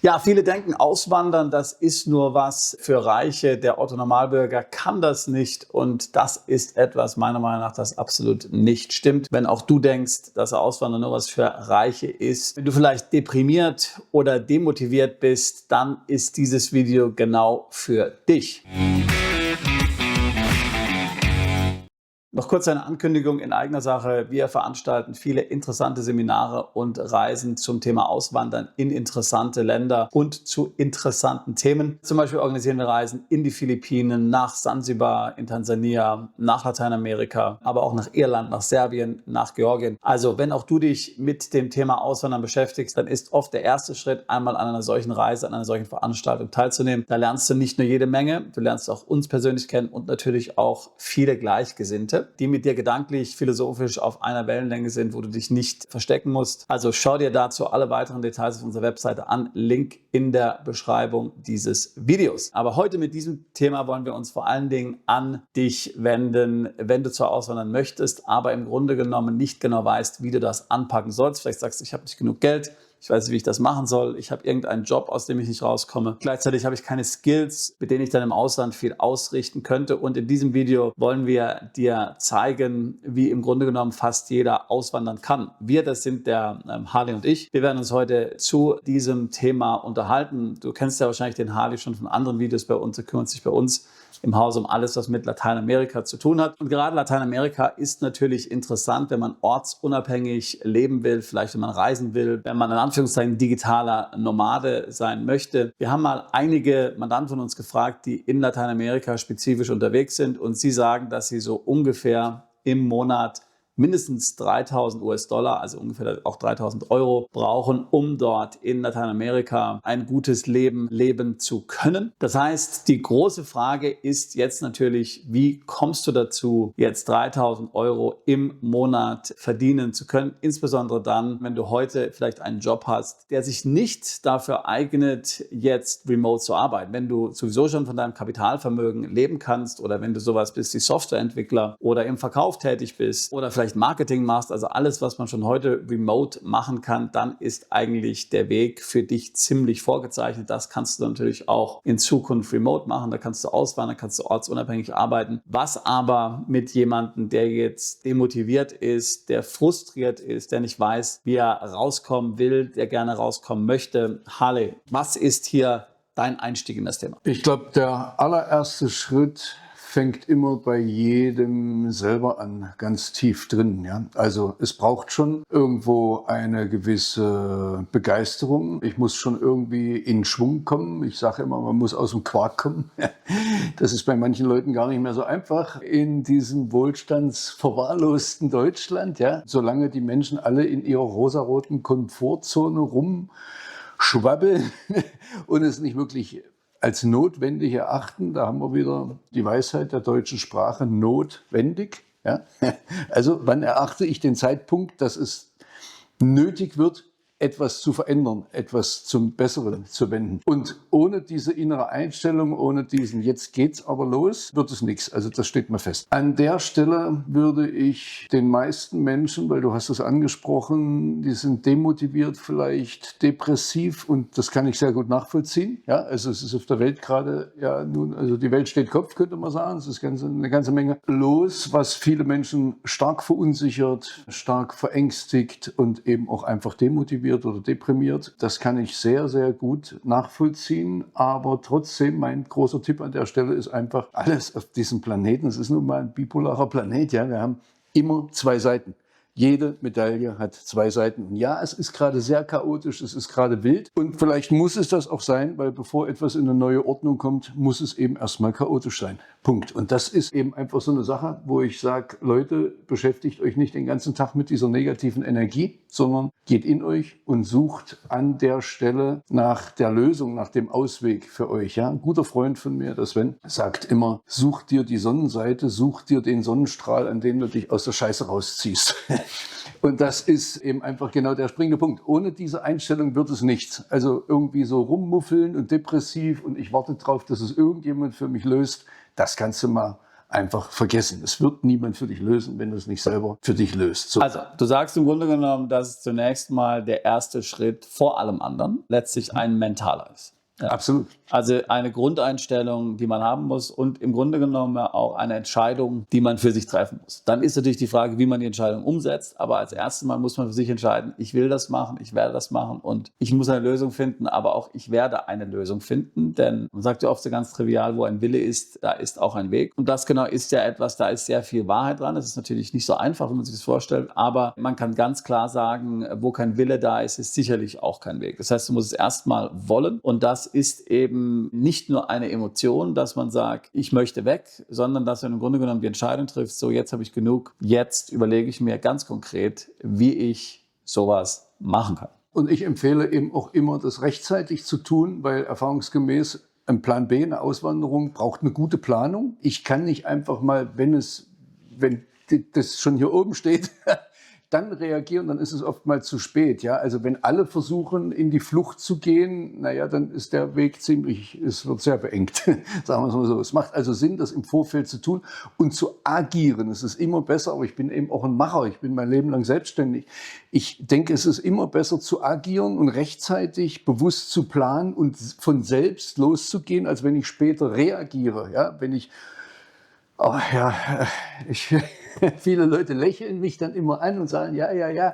Ja, viele denken, Auswandern, das ist nur was für Reiche. Der Otto-Normalbürger kann das nicht. Und das ist etwas, meiner Meinung nach, das absolut nicht stimmt. Wenn auch du denkst, dass Auswandern nur was für Reiche ist, wenn du vielleicht deprimiert oder demotiviert bist, dann ist dieses Video genau für dich. Noch kurz eine Ankündigung in eigener Sache. Wir veranstalten viele interessante Seminare und Reisen zum Thema Auswandern in interessante Länder und zu interessanten Themen. Zum Beispiel organisieren wir Reisen in die Philippinen, nach Sansibar in Tansania, nach Lateinamerika, aber auch nach Irland, nach Serbien, nach Georgien. Also wenn auch du dich mit dem Thema Auswandern beschäftigst, dann ist oft der erste Schritt, einmal an einer solchen Reise, an einer solchen Veranstaltung teilzunehmen. Da lernst du nicht nur jede Menge, du lernst auch uns persönlich kennen und natürlich auch viele Gleichgesinnte, die mit dir gedanklich, philosophisch auf einer Wellenlänge sind, wo du dich nicht verstecken musst. Also schau dir dazu alle weiteren Details auf unserer Webseite an. Link in der Beschreibung dieses Videos. Aber heute mit diesem Thema wollen wir uns vor allen Dingen an dich wenden, wenn du zwar auswandern möchtest, aber im Grunde genommen nicht genau weißt, wie du das anpacken sollst. Vielleicht sagst du, ich habe nicht genug Geld. Ich weiß nicht, wie ich das machen soll. Ich habe irgendeinen Job, aus dem ich nicht rauskomme. Gleichzeitig habe ich keine Skills, mit denen ich dann im Ausland viel ausrichten könnte. Und in diesem Video wollen wir dir zeigen, wie im Grunde genommen fast jeder auswandern kann. Wir, das sind der Harley und ich. Wir werden uns heute zu diesem Thema unterhalten. Du kennst ja wahrscheinlich den Harley schon von anderen Videos bei uns. Er kümmert sich bei uns im Haus um alles, was mit Lateinamerika zu tun hat. Und gerade Lateinamerika ist natürlich interessant, wenn man ortsunabhängig leben will, vielleicht wenn man reisen will, wenn man in Anführungszeichen digitaler Nomade sein möchte. Wir haben mal einige Mandanten von uns gefragt, die in Lateinamerika spezifisch unterwegs sind und sie sagen, dass sie so ungefähr im Monat mindestens 3.000 US-Dollar, also ungefähr auch 3.000 Euro brauchen, um dort in Lateinamerika ein gutes Leben leben zu können. Das heißt, die große Frage ist jetzt natürlich, wie kommst du dazu, jetzt 3.000 Euro im Monat verdienen zu können? Insbesondere dann, wenn du heute vielleicht einen Job hast, der sich nicht dafür eignet, jetzt remote zu arbeiten. Wenn du sowieso schon von deinem Kapitalvermögen leben kannst oder wenn du sowas bist wie Softwareentwickler oder im Verkauf tätig bist oder vielleicht Marketing machst, also alles, was man schon heute remote machen kann, dann ist eigentlich der Weg für dich ziemlich vorgezeichnet. Das kannst du natürlich auch in Zukunft remote machen. Da kannst du auswandern, kannst du ortsunabhängig arbeiten. Was aber mit jemandem, der jetzt demotiviert ist, der frustriert ist, der nicht weiß, wie er rauskommen will, der gerne rauskommen möchte. Harley, was ist hier dein Einstieg in das Thema? Ich glaube, der allererste Schritt fängt immer bei jedem selber an, ganz tief drin. Ja? Also es braucht schon irgendwo eine gewisse Begeisterung. Ich muss schon irgendwie in Schwung kommen. Ich sage immer, man muss aus dem Quark kommen. Das ist bei manchen Leuten gar nicht mehr so einfach in diesem wohlstandsverwahrlosten Deutschland. Ja? Solange die Menschen alle in ihrer rosaroten Komfortzone rumschwabbeln und es nicht wirklich als notwendig erachten, da haben wir wieder die Weisheit der deutschen Sprache, notwendig. Ja? Also wann erachte ich den Zeitpunkt, dass es nötig wird, etwas zu verändern, etwas zum Besseren zu wenden. Und ohne diese innere Einstellung, ohne diesen jetzt geht's aber los, wird es nichts. Also das steht mal fest. An der Stelle würde ich den meisten Menschen, weil du hast es angesprochen, die sind demotiviert, vielleicht depressiv und das kann ich sehr gut nachvollziehen. Ja, also es ist auf der Welt gerade, ja nun, also die Welt steht Kopf, könnte man sagen. Es ist eine ganze Menge los, was viele Menschen stark verunsichert, stark verängstigt und eben auch einfach demotiviert oder deprimiert. Das kann ich sehr, sehr gut nachvollziehen. Aber trotzdem, mein großer Tipp an der Stelle ist einfach, alles auf diesem Planeten, es ist nun mal ein bipolarer Planet, ja, wir haben immer zwei Seiten. Jede Medaille hat zwei Seiten. Und ja, es ist gerade sehr chaotisch, es ist gerade wild. Und vielleicht muss es das auch sein, weil bevor etwas in eine neue Ordnung kommt, muss es eben erstmal chaotisch sein. Punkt. Und das ist eben einfach so eine Sache, wo ich sage, Leute, beschäftigt euch nicht den ganzen Tag mit dieser negativen Energie, sondern geht in euch und sucht an der Stelle nach der Lösung, nach dem Ausweg für euch. Ja? Ein guter Freund von mir, der Sven, sagt immer, such dir die Sonnenseite, such dir den Sonnenstrahl, an dem du dich aus der Scheiße rausziehst. Und das ist eben einfach genau der springende Punkt. Ohne diese Einstellung wird es nichts. Also irgendwie so rummuffeln und depressiv und ich warte drauf, dass es irgendjemand für mich löst. Das kannst du mal einfach vergessen. Es wird niemand für dich lösen, wenn du es nicht selber für dich löst. So. Also, du sagst im Grunde genommen, dass zunächst mal der erste Schritt vor allem anderen letztlich ein mentaler ist. Ja. Absolut. Also eine Grundeinstellung, die man haben muss und im Grunde genommen auch eine Entscheidung, die man für sich treffen muss. Dann ist natürlich die Frage, wie man die Entscheidung umsetzt. Aber als erstes Mal muss man für sich entscheiden, ich will das machen, ich werde das machen und ich muss eine Lösung finden, aber auch ich werde eine Lösung finden. Denn man sagt ja oft so ganz trivial, wo ein Wille ist, da ist auch ein Weg. Und das genau ist ja etwas, da ist sehr viel Wahrheit dran. Das ist natürlich nicht so einfach, wie man sich das vorstellt. Aber man kann ganz klar sagen, wo kein Wille da ist, ist sicherlich auch kein Weg. Das heißt, du musst es erstmal wollen und das ist eben nicht nur eine Emotion, dass man sagt, ich möchte weg, sondern dass du im Grunde genommen die Entscheidung triffst, so jetzt habe ich genug, jetzt überlege ich mir ganz konkret, wie ich sowas machen kann. Und ich empfehle eben auch immer, das rechtzeitig zu tun, weil erfahrungsgemäß ein Plan B, eine Auswanderung, braucht eine gute Planung. Ich kann nicht einfach mal, wenn das schon hier oben steht, dann reagieren, dann ist es oftmals zu spät. Ja? Also wenn alle versuchen, in die Flucht zu gehen, naja, dann ist der Weg es wird sehr beengt, sagen wir es mal so. Es macht also Sinn, das im Vorfeld zu tun und zu agieren. Es ist immer besser, aber ich bin eben auch ein Macher, ich bin mein Leben lang selbstständig. Ich denke, es ist immer besser zu agieren und rechtzeitig bewusst zu planen und von selbst loszugehen, als wenn ich später reagiere. Ja? Wenn ich viele Leute lächeln mich dann immer an und sagen, ja.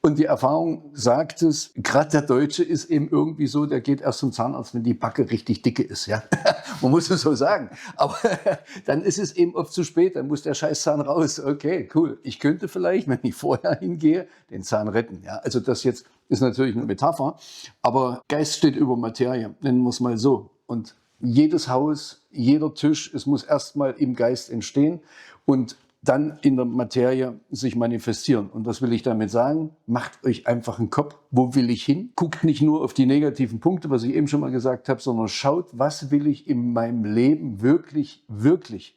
Und die Erfahrung sagt es, gerade der Deutsche ist eben irgendwie so, der geht erst zum Zahnarzt, wenn die Backe richtig dicke ist. Ja? Man muss es so sagen. Aber dann ist es eben oft zu spät, dann muss der Scheißzahn raus. Okay, cool. Ich könnte vielleicht, wenn ich vorher hingehe, den Zahn retten. Ja? Also das jetzt ist natürlich eine Metapher, aber Geist steht über Materie, nennen wir es mal so. Und jedes Haus, jeder Tisch, es muss erstmal im Geist entstehen und dann in der Materie sich manifestieren. Und was will ich damit sagen? Macht euch einfach einen Kopf, wo will ich hin? Guckt nicht nur auf die negativen Punkte, was ich eben schon mal gesagt habe, sondern schaut, was will ich in meinem Leben wirklich, wirklich?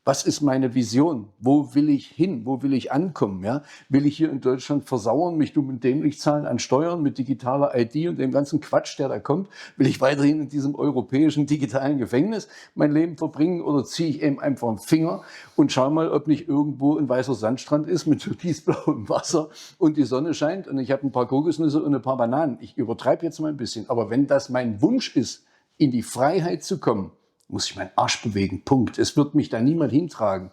Was ist meine Vision? Wo will ich hin? Wo will ich ankommen? Ja? Will ich hier in Deutschland versauern, mich dumm und dämlich zahlen an Steuern mit digitaler ID und dem ganzen Quatsch, der da kommt? Will ich weiterhin in diesem europäischen digitalen Gefängnis mein Leben verbringen oder ziehe ich eben einfach einen Finger und schaue mal, ob nicht irgendwo ein weißer Sandstrand ist mit türkisblauem Wasser und die Sonne scheint und ich habe ein paar Kokosnüsse und ein paar Bananen. Ich übertreibe jetzt mal ein bisschen, aber wenn das mein Wunsch ist, in die Freiheit zu kommen, muss ich meinen Arsch bewegen, Punkt. Es wird mich da niemand hintragen.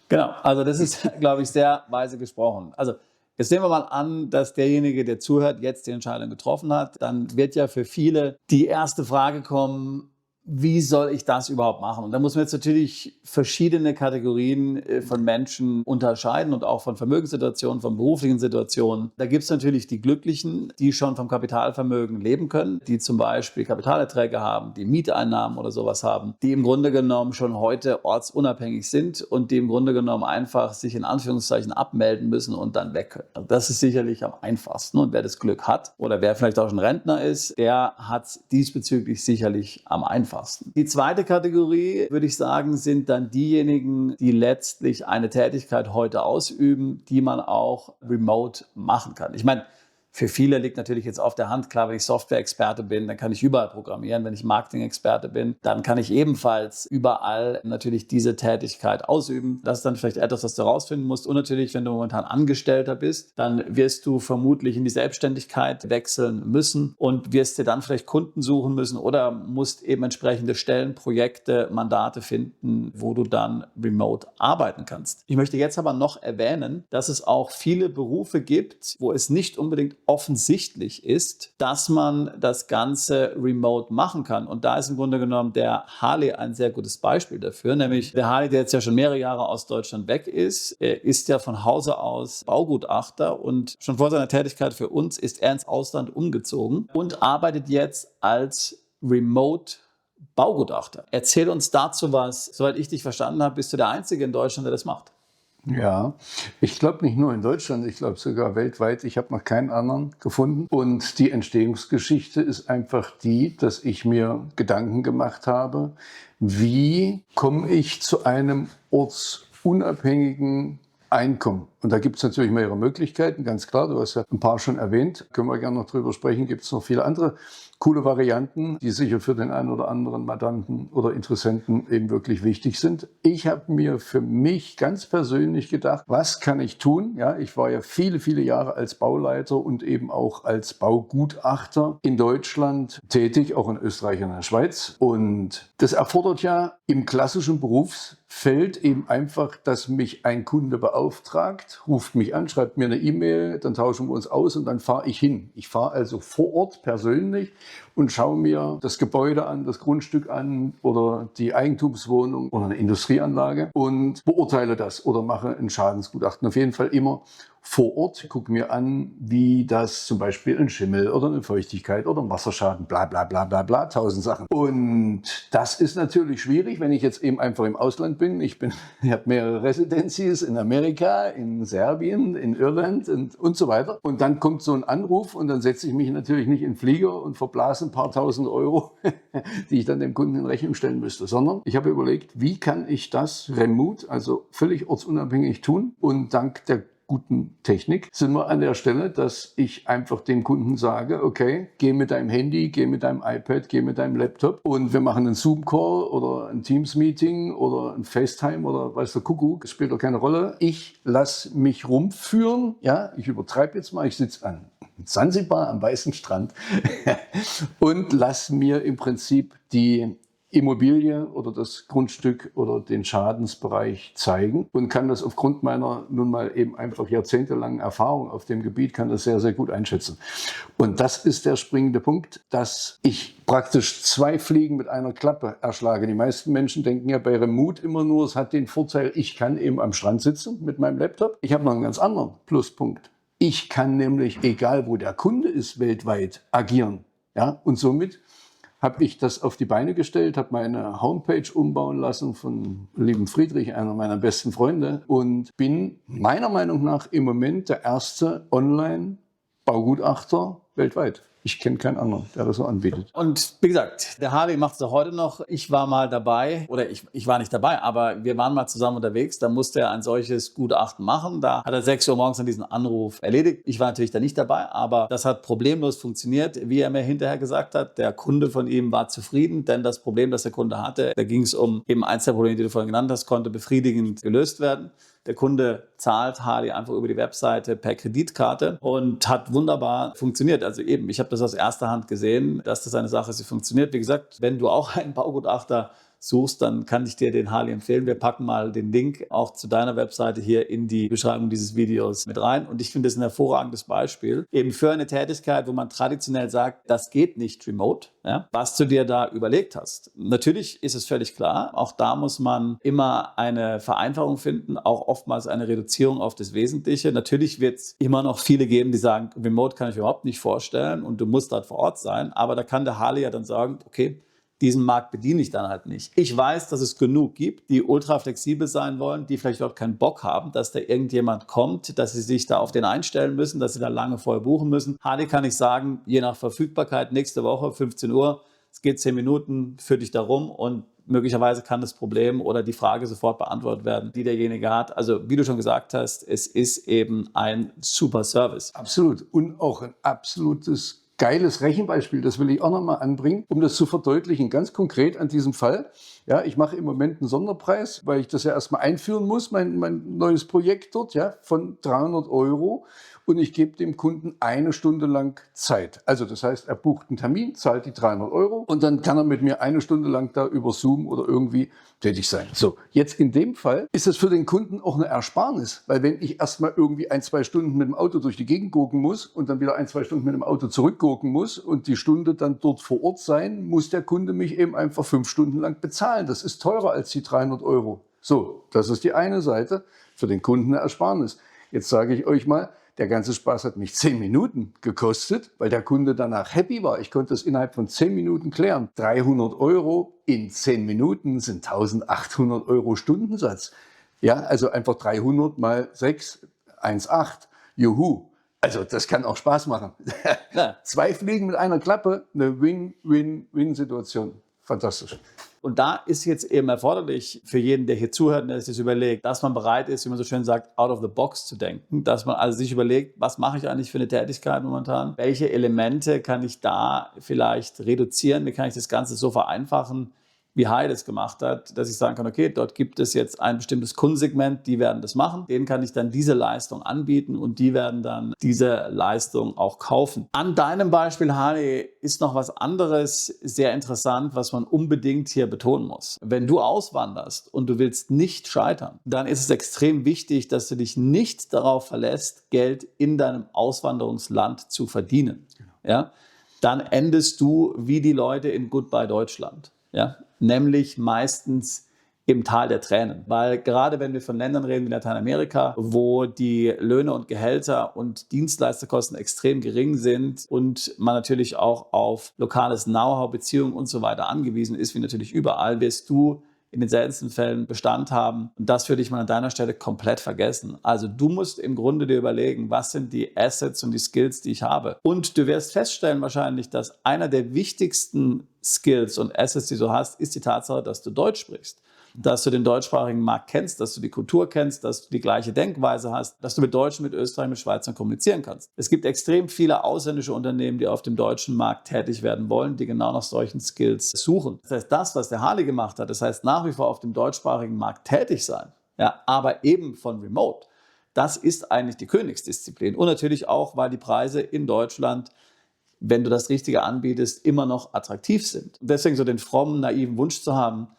Genau, also das ist, glaube ich, sehr weise gesprochen. Also jetzt nehmen wir mal an, dass derjenige, der zuhört, jetzt die Entscheidung getroffen hat. Dann wird ja für viele die erste Frage kommen, wie soll ich das überhaupt machen? Und da muss man jetzt natürlich verschiedene Kategorien von Menschen unterscheiden und auch von Vermögenssituationen, von beruflichen Situationen. Da gibt es natürlich die Glücklichen, die schon vom Kapitalvermögen leben können, die zum Beispiel Kapitalerträge haben, die Mieteinnahmen oder sowas haben, die im Grunde genommen schon heute ortsunabhängig sind und die im Grunde genommen einfach sich in Anführungszeichen abmelden müssen und dann weg können. Also das ist sicherlich am einfachsten. Und wer das Glück hat oder wer vielleicht auch schon Rentner ist, der hat es diesbezüglich sicherlich am einfachsten. Die zweite Kategorie, würde ich sagen, sind dann diejenigen, die letztlich eine Tätigkeit heute ausüben, die man auch remote machen kann. Ich meine, für viele liegt natürlich jetzt auf der Hand, klar, wenn ich Software-Experte bin, dann kann ich überall programmieren. Wenn ich Marketing-Experte bin, dann kann ich ebenfalls überall natürlich diese Tätigkeit ausüben. Das ist dann vielleicht etwas, was du herausfinden musst. Und natürlich, wenn du momentan Angestellter bist, dann wirst du vermutlich in die Selbstständigkeit wechseln müssen und wirst dir dann vielleicht Kunden suchen müssen oder musst eben entsprechende Stellen, Projekte, Mandate finden, wo du dann remote arbeiten kannst. Ich möchte jetzt aber noch erwähnen, dass es auch viele Berufe gibt, wo es nicht unbedingt offensichtlich ist, dass man das Ganze remote machen kann. Und da ist im Grunde genommen der Harley ein sehr gutes Beispiel dafür. Nämlich der Harley, der jetzt ja schon mehrere Jahre aus Deutschland weg ist, ist ja von Hause aus Baugutachter und schon vor seiner Tätigkeit für uns ist er ins Ausland umgezogen und arbeitet jetzt als Remote Baugutachter. Erzähl uns dazu was. Soweit ich dich verstanden habe, bist du der Einzige in Deutschland, der das macht. Ja, ich glaube nicht nur in Deutschland, ich glaube sogar weltweit. Ich habe noch keinen anderen gefunden. Und die Entstehungsgeschichte ist einfach die, dass ich mir Gedanken gemacht habe, wie komme ich zu einem ortsunabhängigen Einkommen? Und da gibt es natürlich mehrere Möglichkeiten, ganz klar. Du hast ja ein paar schon erwähnt. Können wir gerne noch drüber sprechen. Gibt es noch viele andere coole Varianten, die sicher für den einen oder anderen Mandanten oder Interessenten eben wirklich wichtig sind. Ich habe mir für mich ganz persönlich gedacht, was kann ich tun? Ja, ich war ja viele, viele Jahre als Bauleiter und eben auch als Baugutachter in Deutschland tätig, auch in Österreich und in der Schweiz. Und das erfordert ja im klassischen Berufsfeld eben einfach, dass mich ein Kunde beauftragt, ruft mich an, schreibt mir eine E-Mail, dann tauschen wir uns aus und dann fahre ich hin. Ich fahre also vor Ort persönlich und schaue mir das Gebäude an, das Grundstück an oder die Eigentumswohnung oder eine Industrieanlage und beurteile das oder mache ein Schadensgutachten. Auf jeden Fall immer vor Ort, gucke mir an, wie das zum Beispiel ein Schimmel oder eine Feuchtigkeit oder ein Wasserschaden, bla bla bla bla bla, 1000 Sachen. Und das ist natürlich schwierig, wenn ich jetzt eben einfach im Ausland bin. Ich habe mehrere Residencies in Amerika, in Serbien, in Irland und so weiter. Und dann kommt so ein Anruf und dann setze ich mich natürlich nicht in den Flieger und verblase ein paar tausend Euro, die ich dann dem Kunden in Rechnung stellen müsste, sondern ich habe überlegt, wie kann ich das remote, also völlig ortsunabhängig tun, und dank der guten Technik sind wir an der Stelle, dass ich einfach dem Kunden sage, okay, geh mit deinem Handy, geh mit deinem iPad, geh mit deinem Laptop und wir machen einen Zoom-Call oder ein Teams-Meeting oder ein FaceTime oder weiß der Kuckuck, das spielt doch keine Rolle. Ich lasse mich rumführen, ja, ich übertreibe jetzt mal, ich sitze an Sansibar am weißen Strand und lasse mir im Prinzip die Immobilie oder das Grundstück oder den Schadensbereich zeigen und kann das aufgrund meiner nun mal eben einfach jahrzehntelangen Erfahrung auf dem Gebiet, kann das sehr, sehr gut einschätzen. Und das ist der springende Punkt, dass ich praktisch 2 Fliegen mit einer Klappe erschlage. Die meisten Menschen denken ja bei Remote immer nur, es hat den Vorteil, ich kann eben am Strand sitzen mit meinem Laptop. Ich habe noch einen ganz anderen Pluspunkt. Ich kann nämlich, egal wo der Kunde ist, weltweit agieren. Ja? Und somit habe ich das auf die Beine gestellt, habe meine Homepage umbauen lassen von lieben Friedrich, einer meiner besten Freunde, und bin meiner Meinung nach im Moment der erste Online-Baugutachter weltweit. Ich kenne keinen anderen, der das so anbietet. Und wie gesagt, der Hardy macht es auch heute noch. Ich war mal dabei, oder ich war nicht dabei, aber wir waren mal zusammen unterwegs. Da musste er ein solches Gutachten machen. Da hat er 6 Uhr morgens an diesen Anruf erledigt. Ich war natürlich da nicht dabei, aber das hat problemlos funktioniert, wie er mir hinterher gesagt hat. Der Kunde von ihm war zufrieden, denn das Problem, das der Kunde hatte, da ging es um eben eins der Probleme, die du vorhin genannt hast, konnte befriedigend gelöst werden. Der Kunde zahlt Hardy einfach über die Webseite per Kreditkarte und hat wunderbar funktioniert. Also eben, ich habe das aus erster Hand gesehen, dass das eine Sache ist, die funktioniert. Wie gesagt, wenn du auch einen Baugutachter suchst, dann kann ich dir den Hardy empfehlen. Wir packen mal den Link auch zu deiner Webseite hier in die Beschreibung dieses Videos mit rein. Und ich finde das ein hervorragendes Beispiel eben für eine Tätigkeit, wo man traditionell sagt, das geht nicht remote, ja, was du dir da überlegt hast. Natürlich ist es völlig klar, auch da muss man immer eine Vereinfachung finden, auch oftmals eine Reduzierung auf das Wesentliche. Natürlich wird es immer noch viele geben, die sagen, remote kann ich überhaupt nicht vorstellen und du musst dort vor Ort sein. Aber da kann der Harley ja dann sagen, okay, diesen Markt bediene ich dann halt nicht. Ich weiß, dass es genug gibt, die ultra flexibel sein wollen, die vielleicht auch keinen Bock haben, dass da irgendjemand kommt, dass sie sich da auf den einstellen müssen, dass sie da lange vorher buchen müssen. Harley kann ich sagen, je nach Verfügbarkeit, nächste Woche, 15 Uhr, es geht 10 Minuten, führ dich da rum und möglicherweise kann das Problem oder die Frage sofort beantwortet werden, die derjenige hat. Also wie du schon gesagt hast, es ist eben ein super Service. Absolut. Und auch ein absolutes geiles Rechenbeispiel, das will ich auch nochmal anbringen, um das zu verdeutlichen, ganz konkret an diesem Fall. Ja, ich mache im Moment einen Sonderpreis, weil ich das ja erstmal einführen muss, mein neues Projekt dort, ja, von 300 € und ich gebe dem Kunden 1 Stunde lang Zeit. Also das heißt, er bucht einen Termin, zahlt die 300 € und dann kann er mit mir 1 Stunde lang da über Zoom oder irgendwie tätig sein. So, jetzt in dem Fall ist es für den Kunden auch eine Ersparnis, weil wenn ich erstmal irgendwie 1, 2 Stunden mit dem Auto durch die Gegend gurken muss und dann wieder 1, 2 Stunden mit dem Auto zurückgurken muss und die Stunde dann dort vor Ort sein, muss der Kunde mich eben einfach 5 Stunden lang bezahlen. Das ist teurer als die 300 €. So, das ist die eine Seite, für den Kunden eine Ersparnis. Jetzt sage ich euch mal, der ganze Spaß hat mich 10 Minuten gekostet, weil der Kunde danach happy war. Ich konnte es innerhalb von 10 Minuten klären. 300 € in 10 Minuten sind 1.800 € Stundensatz. Ja, also einfach 300 mal 6, 1,8. Juhu. Also das kann auch Spaß machen. Ja. 2 Fliegen mit einer Klappe, eine Win-Win-Win-Situation. fantastisch. Und da ist jetzt eben erforderlich für jeden, der hier zuhört und der sich das überlegt, dass man bereit ist, wie man so schön sagt, out of the box zu denken. Dass man also sich überlegt, was mache ich eigentlich für eine Tätigkeit momentan? Welche Elemente kann ich da vielleicht reduzieren? Wie kann ich das Ganze so vereinfachen, wie Hai das gemacht hat, dass ich sagen kann, okay, dort gibt es jetzt ein bestimmtes Kundensegment, die werden das machen. Denen kann ich dann diese Leistung anbieten und die werden dann diese Leistung auch kaufen. An deinem Beispiel, Hai, ist noch was anderes sehr interessant, was man unbedingt hier betonen muss. Wenn du auswanderst und du willst nicht scheitern, dann ist es extrem wichtig, dass du dich nicht darauf verlässt, Geld in deinem Auswanderungsland zu verdienen. Ja? Dann endest du wie die Leute in Goodbye Deutschland. Ja, nämlich meistens im Tal der Tränen. Weil gerade wenn wir von Ländern reden wie Lateinamerika, wo die Löhne und Gehälter und Dienstleisterkosten extrem gering sind und man natürlich auch auf lokales Know-how, Beziehungen und so weiter angewiesen ist, wie natürlich überall, wirst du in den seltensten Fällen Bestand haben. Und das würde ich mal an deiner Stelle komplett vergessen. Also du musst im Grunde dir überlegen, was sind die Assets und die Skills, die ich habe. Und du wirst feststellen wahrscheinlich, dass einer der wichtigsten Skills und Assets, die du hast, ist die Tatsache, dass du Deutsch sprichst. Dass du den deutschsprachigen Markt kennst, dass du die Kultur kennst, dass du die gleiche Denkweise hast, dass du mit Deutschen, mit Österreich, mit Schweizern kommunizieren kannst. Es gibt extrem viele ausländische Unternehmen, die auf dem deutschen Markt tätig werden wollen, die genau nach solchen Skills suchen. Das heißt, das, was der Harley gemacht hat, das heißt nach wie vor auf dem deutschsprachigen Markt tätig sein, ja, aber eben von Remote, das ist eigentlich die Königsdisziplin. Und natürlich auch, weil die Preise in Deutschland, wenn du das Richtige anbietest, immer noch attraktiv sind. Und deswegen so den frommen, naiven Wunsch zu haben,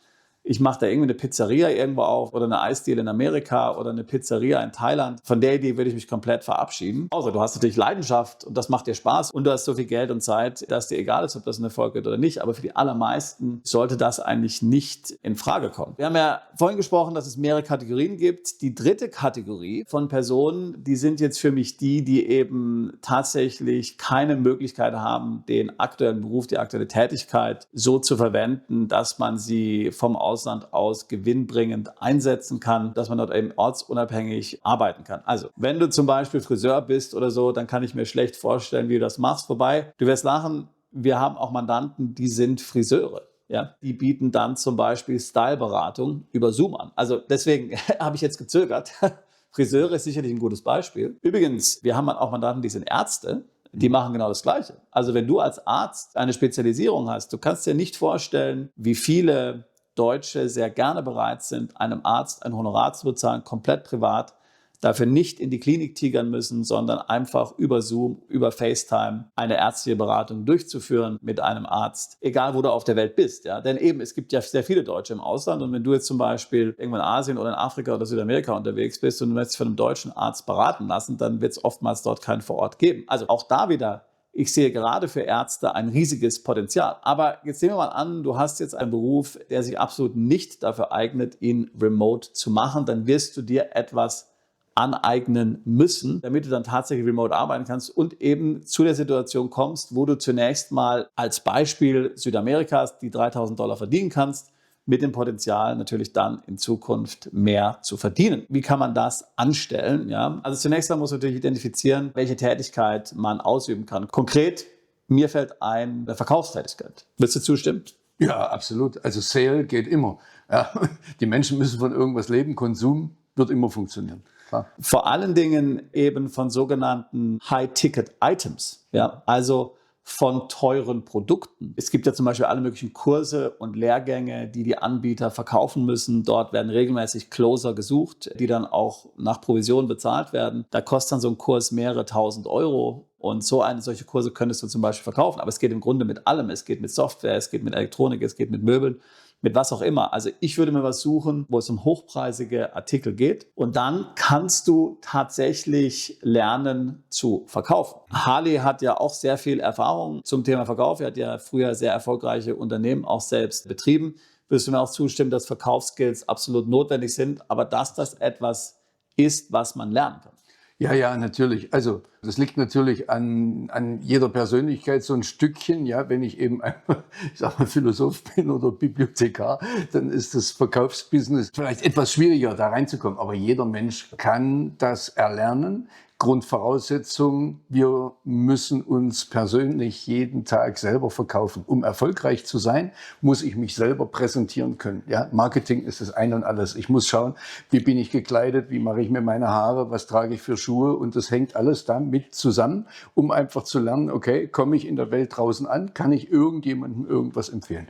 ich mache da irgendwie eine Pizzeria irgendwo auf oder eine Eisdiele in Amerika oder eine Pizzeria in Thailand. Von der Idee würde ich mich komplett verabschieden. Außer du hast natürlich Leidenschaft und das macht dir Spaß und du hast so viel Geld und Zeit, dass dir egal ist, ob das ein Erfolg wird oder nicht. Aber für die allermeisten sollte das eigentlich nicht in Frage kommen. Wir haben ja vorhin gesprochen, dass es mehrere Kategorien gibt. Die dritte Kategorie von Personen, die sind jetzt für mich die eben tatsächlich keine Möglichkeit haben, den aktuellen Beruf, die aktuelle Tätigkeit so zu verwenden, dass man sie vom Ausland aus gewinnbringend einsetzen kann, dass man dort eben ortsunabhängig arbeiten kann. Also, wenn du zum Beispiel Friseur bist oder so, dann kann ich mir schlecht vorstellen, wie du das machst. Wobei, du wirst lachen, wir haben auch Mandanten, die sind Friseure. Ja, die bieten dann zum Beispiel Styleberatung über Zoom an. Also deswegen habe ich jetzt gezögert. Friseure ist sicherlich ein gutes Beispiel. Übrigens, wir haben auch Mandanten, die sind Ärzte. Die machen genau das Gleiche. Also wenn du als Arzt eine Spezialisierung hast, du kannst dir nicht vorstellen, wie viele Deutsche sehr gerne bereit sind, einem Arzt ein Honorar zu bezahlen, komplett privat, dafür nicht in die Klinik tigern müssen, sondern einfach über Zoom, über FaceTime eine ärztliche Beratung durchzuführen mit einem Arzt, egal wo du auf der Welt bist. Ja? Denn eben, es gibt ja sehr viele Deutsche im Ausland und wenn du jetzt zum Beispiel irgendwo in Asien oder in Afrika oder Südamerika unterwegs bist und du möchtest dich von einem deutschen Arzt beraten lassen, dann wird es oftmals dort keinen vor Ort geben. Also auch da wieder, ich sehe gerade für Ärzte ein riesiges Potenzial. Aber jetzt nehmen wir mal an, du hast jetzt einen Beruf, der sich absolut nicht dafür eignet, ihn remote zu machen. Dann wirst du dir etwas aneignen müssen, damit du dann tatsächlich remote arbeiten kannst und eben zu der Situation kommst, wo du zunächst mal als Beispiel Südamerikas die $3.000 verdienen kannst, mit dem Potenzial natürlich dann in Zukunft mehr zu verdienen. Wie kann man das anstellen? Ja? Also zunächst einmal muss man natürlich identifizieren, welche Tätigkeit man ausüben kann. Konkret, mir fällt ein, eine Verkaufstätigkeit. Willst du zustimmen? Ja, absolut. Also Sale geht immer. Ja, die Menschen müssen von irgendwas leben. Konsum wird immer funktionieren. Klar. Vor allen Dingen eben von sogenannten High-Ticket-Items. Ja? Also von teuren Produkten. Es gibt ja zum Beispiel alle möglichen Kurse und Lehrgänge, die die Anbieter verkaufen müssen. Dort werden regelmäßig Closer gesucht, die dann auch nach Provision bezahlt werden. Da kostet dann so ein Kurs mehrere tausend Euro. Und solche Kurse könntest du zum Beispiel verkaufen. Aber es geht im Grunde mit allem. Es geht mit Software, es geht mit Elektronik, es geht mit Möbeln, mit was auch immer. Also ich würde mir was suchen, wo es um hochpreisige Artikel geht. Und dann kannst du tatsächlich lernen zu verkaufen. Harley hat ja auch sehr viel Erfahrung zum Thema Verkauf. Er hat ja früher sehr erfolgreiche Unternehmen auch selbst betrieben. Würdest du mir auch zustimmen, dass Verkaufsskills absolut notwendig sind, aber dass das etwas ist, was man lernen kann? Ja, ja, natürlich. Also das liegt natürlich an jeder Persönlichkeit so ein Stückchen. Ja, wenn ich eben einmal, ich sag mal, Philosoph bin oder Bibliothekar, dann ist das Verkaufsbusiness vielleicht etwas schwieriger, da reinzukommen. Aber jeder Mensch kann das erlernen. Grundvoraussetzung, wir müssen uns persönlich jeden Tag selber verkaufen. Um erfolgreich zu sein, muss ich mich selber präsentieren können. Ja, Marketing ist das Ein und Alles. Ich muss schauen, wie bin ich gekleidet, wie mache ich mir meine Haare, was trage ich für Schuhe, und das hängt alles damit zusammen, um einfach zu lernen, okay, komme ich in der Welt draußen an, kann ich irgendjemandem irgendwas empfehlen.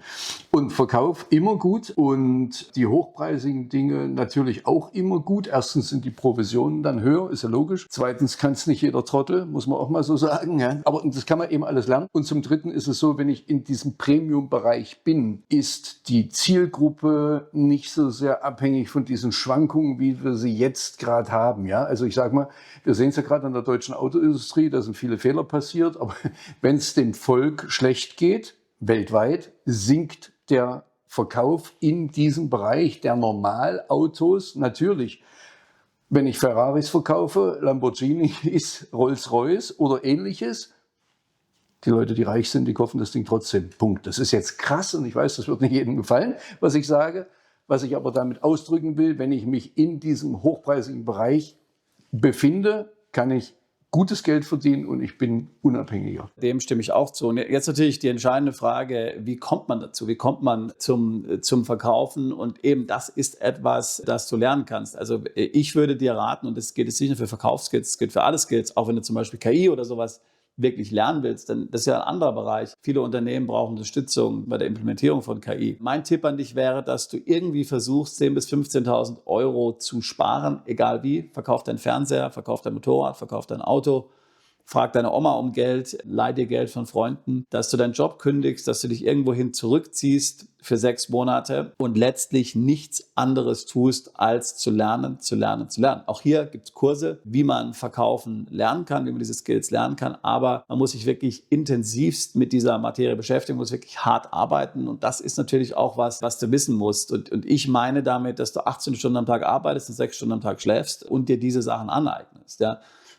Und Verkauf immer gut und die hochpreisigen Dinge natürlich auch immer gut. Erstens sind die Provisionen dann höher, ist ja logisch. Zweitens kann es nicht jeder Trottel, muss man auch mal so sagen. Ja. Aber das kann man eben alles lernen. Und zum Dritten ist es so, wenn ich in diesem Premium-Bereich bin, ist die Zielgruppe nicht so sehr abhängig von diesen Schwankungen, wie wir sie jetzt gerade haben. Ja. Also ich sage mal, wir sehen es ja gerade an der deutschen Autoindustrie, da sind viele Fehler passiert. Aber wenn es dem Volk schlecht geht, weltweit, sinkt der Verkauf in diesem Bereich der Normalautos natürlich. Wenn ich Ferraris verkaufe, Lamborghinis, Rolls-Royce oder ähnliches, die Leute, die reich sind, die kaufen das Ding trotzdem. Punkt. Das ist jetzt krass und ich weiß, das wird nicht jedem gefallen, was ich sage. Was ich aber damit ausdrücken will, wenn ich mich in diesem hochpreisigen Bereich befinde, kann ich gutes Geld verdienen und ich bin unabhängiger. Dem stimme ich auch zu. Und jetzt natürlich die entscheidende Frage, wie kommt man dazu? Wie kommt man zum Verkaufen? Und eben das ist etwas, das du lernen kannst. Also ich würde dir raten, und das gilt jetzt nicht nur für Verkaufsskills, das gilt für alle Skills, auch wenn du zum Beispiel KI oder sowas wirklich lernen willst, denn das ist ja ein anderer Bereich. Viele Unternehmen brauchen Unterstützung bei der Implementierung von KI. Mein Tipp an dich wäre, dass du irgendwie versuchst, 10.000 bis 15.000 Euro zu sparen, egal wie. Verkauf deinen Fernseher, verkauf dein Motorrad, verkauf dein Auto. Frag deine Oma um Geld, leih dir Geld von Freunden, dass du deinen Job kündigst, dass du dich irgendwohin zurückziehst für 6 Monate und letztlich nichts anderes tust, als zu lernen, zu lernen, zu lernen. Auch hier gibt es Kurse, wie man verkaufen lernen kann, wie man diese Skills lernen kann, aber man muss sich wirklich intensivst mit dieser Materie beschäftigen, muss wirklich hart arbeiten und das ist natürlich auch was du wissen musst. Und ich meine damit, dass du 18 Stunden am Tag arbeitest und 6 Stunden am Tag schläfst und dir diese Sachen aneignest, ja.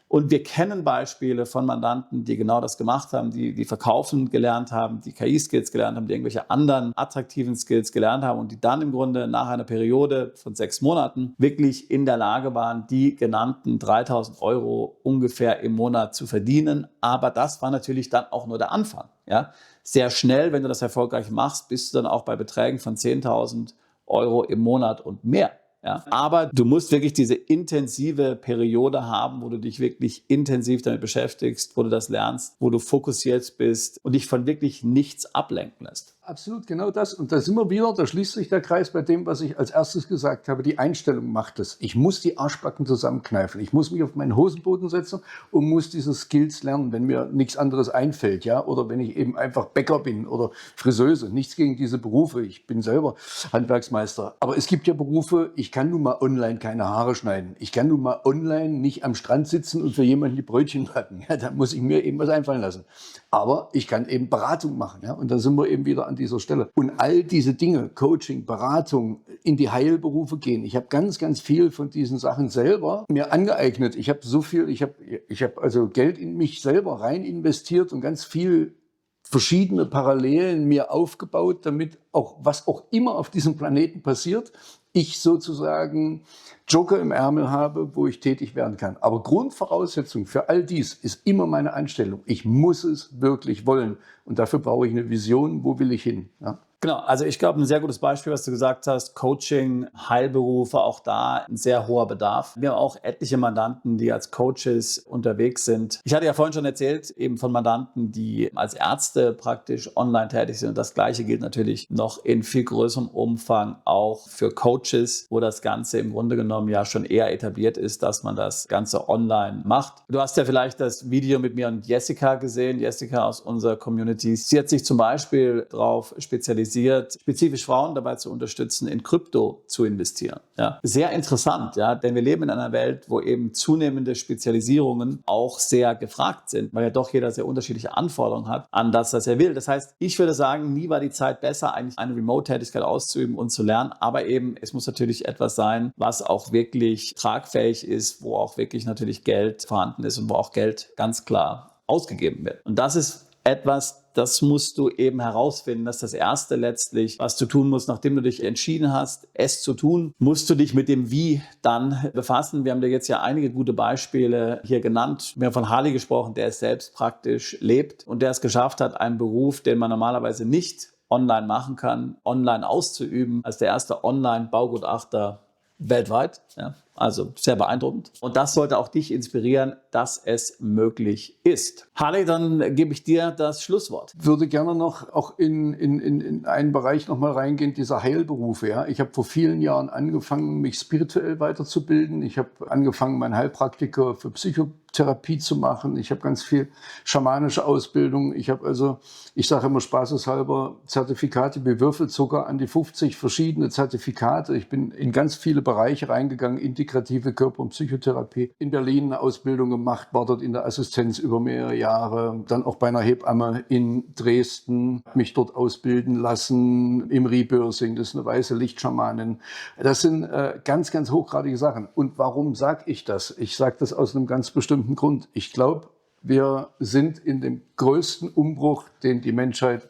Und wir kennen Beispiele von Mandanten, die genau das gemacht haben, die verkaufen gelernt haben, die KI-Skills gelernt haben, die irgendwelche anderen attraktiven Skills gelernt haben und die dann im Grunde nach einer Periode von 6 Monaten wirklich in der Lage waren, die genannten 3.000 Euro ungefähr im Monat zu verdienen. Aber das war natürlich dann auch nur der Anfang. Ja? Sehr schnell, wenn du das erfolgreich machst, bist du dann auch bei Beträgen von 10.000 Euro im Monat und mehr. Ja, aber du musst wirklich diese intensive Periode haben, wo du dich wirklich intensiv damit beschäftigst, wo du das lernst, wo du fokussiert bist und dich von wirklich nichts ablenken lässt. Absolut, genau das. Und da sind wir wieder, da schließt sich der Kreis bei dem, was ich als erstes gesagt habe. Die Einstellung macht es. Ich muss die Arschbacken zusammenkneifen. Ich muss mich auf meinen Hosenboden setzen und muss diese Skills lernen, wenn mir nichts anderes einfällt. Ja? Oder wenn ich eben einfach Bäcker bin oder Friseuse. Nichts gegen diese Berufe. Ich bin selber Handwerksmeister. Aber es gibt ja Berufe, ich kann nun mal online keine Haare schneiden. Ich kann nun mal online nicht am Strand sitzen und für jemanden die Brötchen backen. Ja, da muss ich mir eben was einfallen lassen. Aber ich kann eben Beratung machen. Ja? Und da sind wir eben wieder an dieser Stelle. Und all diese Dinge, Coaching, Beratung, in die Heilberufe gehen. Ich habe ganz, ganz viel von diesen Sachen selber mir angeeignet. Ich habe so viel, ich habe also Geld in mich selber rein investiert und ganz viel verschiedene Parallelen mir aufgebaut, damit auch, was auch immer auf diesem Planeten passiert, ich sozusagen Joker im Ärmel habe, wo ich tätig werden kann. Aber Grundvoraussetzung für all dies ist immer meine Einstellung. Ich muss es wirklich wollen. Und dafür brauche ich eine Vision, wo will ich hin. Ja? Genau, also ich glaube, ein sehr gutes Beispiel, was du gesagt hast, Coaching, Heilberufe, auch da ein sehr hoher Bedarf. Wir haben auch etliche Mandanten, die als Coaches unterwegs sind. Ich hatte ja vorhin schon erzählt, eben von Mandanten, die als Ärzte praktisch online tätig sind. Und das Gleiche gilt natürlich noch in viel größerem Umfang auch für Coaches, wo das Ganze im Grunde genommen ja schon eher etabliert ist, dass man das Ganze online macht. Du hast ja vielleicht das Video mit mir und Jessica gesehen, Jessica aus unserer Community. Sie hat sich zum Beispiel darauf spezialisiert, spezifisch Frauen dabei zu unterstützen, in Krypto zu investieren. Ja. Sehr interessant, ja, denn wir leben in einer Welt, wo eben zunehmende Spezialisierungen auch sehr gefragt sind, weil ja doch jeder sehr unterschiedliche Anforderungen hat an das, was er will. Das heißt, ich würde sagen, nie war die Zeit besser, eigentlich eine Remote-Tätigkeit auszuüben und zu lernen, aber eben, es muss natürlich etwas sein, was auch wirklich tragfähig ist, wo auch wirklich natürlich Geld vorhanden ist und wo auch Geld ganz klar ausgegeben wird. Und das ist etwas, das musst du eben herausfinden. Das ist das Erste letztlich, was du tun musst, nachdem du dich entschieden hast, es zu tun, musst du dich mit dem Wie dann befassen. Wir haben dir jetzt ja einige gute Beispiele hier genannt. Wir haben von Harley gesprochen, der es selbst praktisch lebt und der es geschafft hat, einen Beruf, den man normalerweise nicht online machen kann, online auszuüben, als der erste Online-Baugutachter weltweit. Ja, also sehr beeindruckend. Und das sollte auch dich inspirieren, dass es möglich ist. Harley, dann gebe ich dir das Schlusswort. Ich würde gerne noch auch in einen Bereich noch mal reingehen, dieser Heilberufe. Ja. Ich habe vor vielen Jahren angefangen, mich spirituell weiterzubilden. Ich habe angefangen, meinen Heilpraktiker für Psychotherapie zu machen. Ich habe ganz viel schamanische Ausbildung. Ich habe also, ich sage immer spaßeshalber, Zertifikate wie Würfelzucker, an die 50 verschiedene Zertifikate. Ich bin in ganz viele Bereiche reingegangen, integrative Körper- und Psychotherapie. In Berlin eine Ausbildung gemacht, war dort in der Assistenz über mehrere Jahre. Dann auch bei einer Hebamme in Dresden, mich dort ausbilden lassen, im Rebirthing, das ist eine weiße Lichtschamanin. Das sind ganz, ganz hochgradige Sachen. Und warum sage ich das? Ich sage das aus einem ganz bestimmten Grund. Ich glaube, wir sind in dem größten Umbruch, den die Menschheit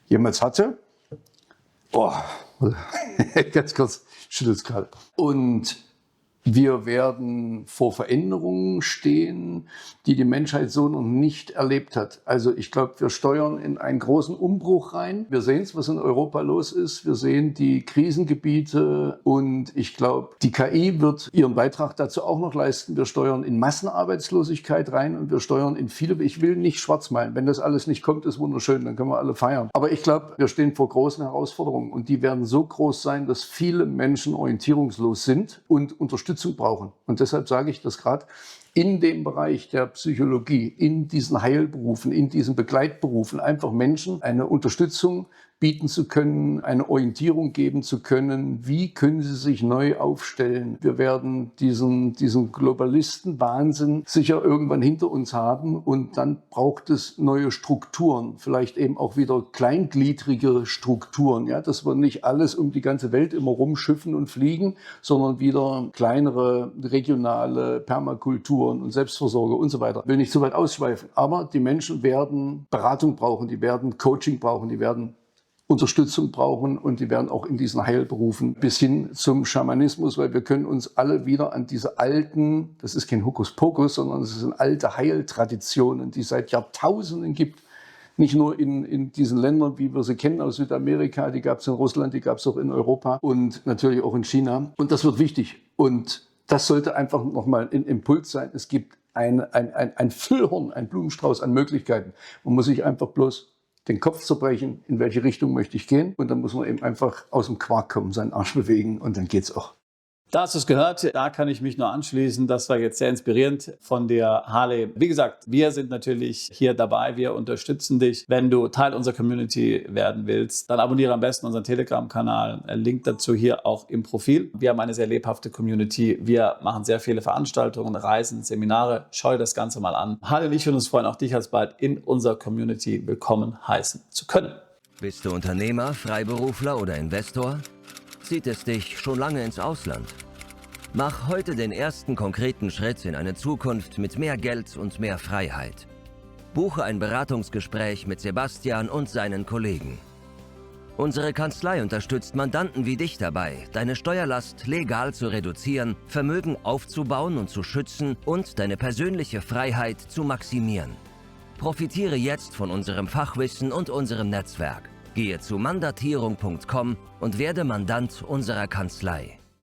jemals hatte. Oh, ganz kurz, schüttelt es gerade. Und wir werden vor Veränderungen stehen, die die Menschheit so noch nicht erlebt hat. Also ich glaube, wir steuern in einen großen Umbruch rein. Wir sehen es, was in Europa los ist. Wir sehen die Krisengebiete und ich glaube, die KI wird ihren Beitrag dazu auch noch leisten. Wir steuern in Massenarbeitslosigkeit rein und wir steuern in viele, ich will nicht schwarz malen. Wenn das alles nicht kommt, ist wunderschön, dann können wir alle feiern. Aber ich glaube, wir stehen vor großen Herausforderungen und die werden so groß sein, dass viele Menschen orientierungslos sind und Unterstützung brauchen. Und deshalb sage ich das gerade in dem Bereich der Psychologie, in diesen Heilberufen, in diesen Begleitberufen, einfach Menschen eine Unterstützung bieten zu können, eine Orientierung geben zu können. Wie können sie sich neu aufstellen? Wir werden diesen Globalisten-Wahnsinn sicher irgendwann hinter uns haben und dann braucht es neue Strukturen, vielleicht eben auch wieder kleingliedrige Strukturen, ja, dass wir nicht alles um die ganze Welt immer rumschiffen und fliegen, sondern wieder kleinere regionale Permakulturen und Selbstversorge und so weiter. Ich will nicht zu weit ausschweifen, aber die Menschen werden Beratung brauchen, die werden Coaching brauchen, die werden Unterstützung brauchen und die werden auch in diesen Heilberufen bis hin zum Schamanismus, weil wir können uns alle wieder an diese alten, das ist kein Hokuspokus, sondern es sind alte Heiltraditionen, die es seit Jahrtausenden gibt. Nicht nur in diesen Ländern, wie wir sie kennen aus Südamerika, die gab es in Russland, die gab es auch in Europa und natürlich auch in China. Und das wird wichtig. Und das sollte einfach nochmal ein Impuls sein. Es gibt ein Füllhorn, ein Blumenstrauß an Möglichkeiten. Man muss sich einfach bloß den Kopf zerbrechen, in welche Richtung möchte ich gehen. Und dann muss man eben einfach aus dem Quark kommen, seinen Arsch bewegen und dann geht's auch. Da hast du es gehört, da kann ich mich nur anschließen. Das war jetzt sehr inspirierend von dir, Harley. Wie gesagt, wir sind natürlich hier dabei, wir unterstützen dich. Wenn du Teil unserer Community werden willst, dann abonniere am besten unseren Telegram-Kanal. Link dazu hier auch im Profil. Wir haben eine sehr lebhafte Community. Wir machen sehr viele Veranstaltungen, Reisen, Seminare. Schau dir das Ganze mal an. Harley und ich würden uns freuen, auch dich alsbald in unserer Community willkommen heißen zu können. Bist du Unternehmer, Freiberufler oder Investor? Zieht es dich schon lange ins Ausland? Mach heute den ersten konkreten Schritt in eine Zukunft mit mehr Geld und mehr Freiheit. Buche ein Beratungsgespräch mit Sebastian und seinen Kollegen. Unsere Kanzlei unterstützt Mandanten wie dich dabei, deine Steuerlast legal zu reduzieren, Vermögen aufzubauen und zu schützen und deine persönliche Freiheit zu maximieren. Profitiere jetzt von unserem Fachwissen und unserem Netzwerk. Gehe zu mandatierung.com und werde Mandant unserer Kanzlei.